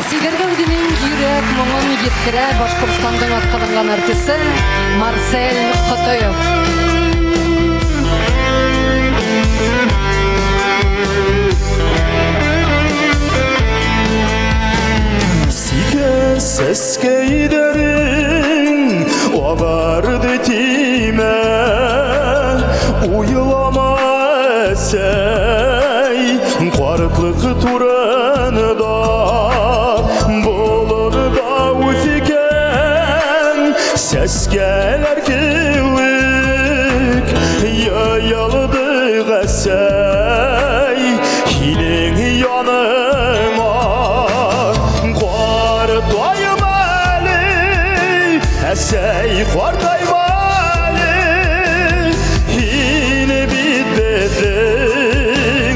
Sizlerge ödünün yürek moğun yetkire Başkırstan'dan atkalıngan artisti Marcel Kotoyev. Sike ses geylerin olardı time Uyulama esey Qarıqlığı turanı da Bolur da uziken Ses geler kilik Yayalıdı esey Hilin yanıma Qardayım əli Əsəy qardayım əli Hini bitdin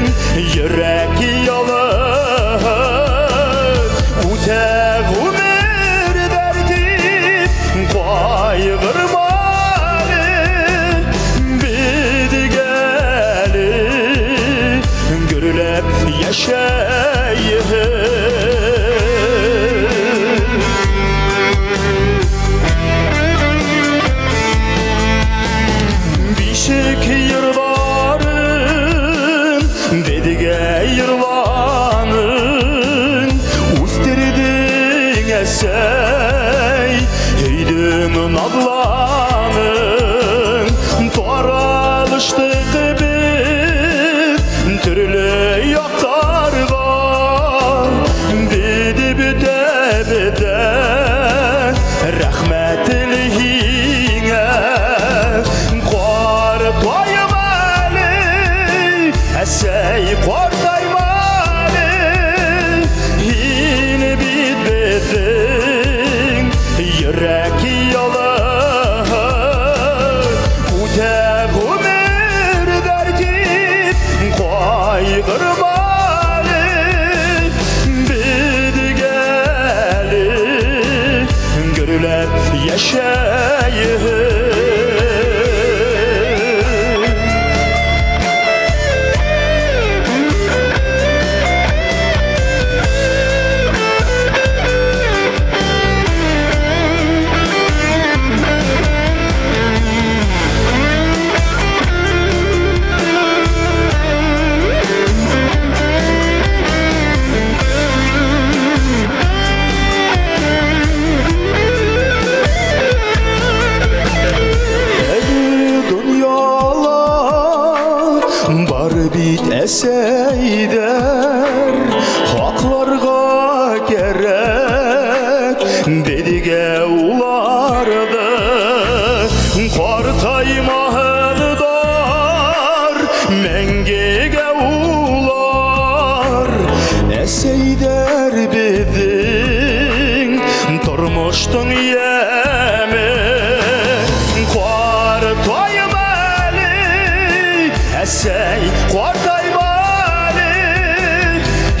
Yürək yalır Utəq umir dərdib Qayğırmalı Bidi gəli Görüləb yaşayır Bişik yırların, dedige yırlanın Ustirdin esey, heydin nadlanın Taralıştık bir türlü yaktarga Dedi büte rahmetlihine Qardayım əli, əsəy qardayım əli Hini bitdin, yürək yalır Utəq umir dərdib, qayğırmalı Bidi gəli, görülər yaşayır Bar bit eseyder Haklarga gerek Dedige ulardı Qartaymahdar Mengege ular Eseyder bidin Turmuştun yemi Qartayım əli Əsəy qardayım əli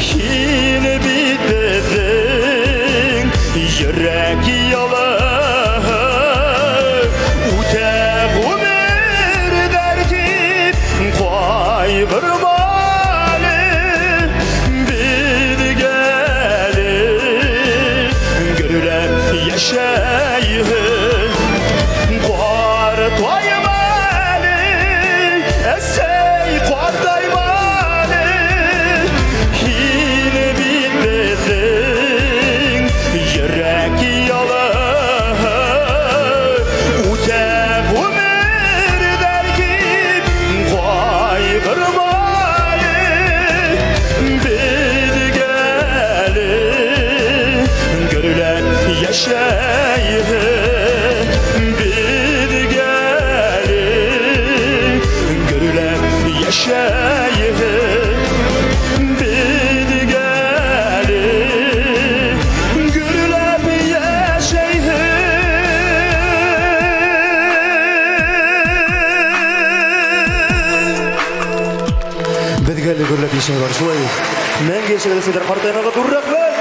Hini bitdin Yürək yalır Utəq umir dərdib Qayğırmalı Bidi gəli Görülər yaşayır Qardayım əli Əsəy qardayım əli Hini bitdin Yürək yalır Utəq umir dərdib Qayğırmalı Bidi gəli Görülər yaşayır Bidi gəli Görülər yaşayır Bidi gəli Görülər yaşayır Bidi gəli görülər yaşayır Şulay Mən geçirdi sizler partayana da durrak lan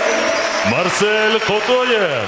Marcel Kotoyev.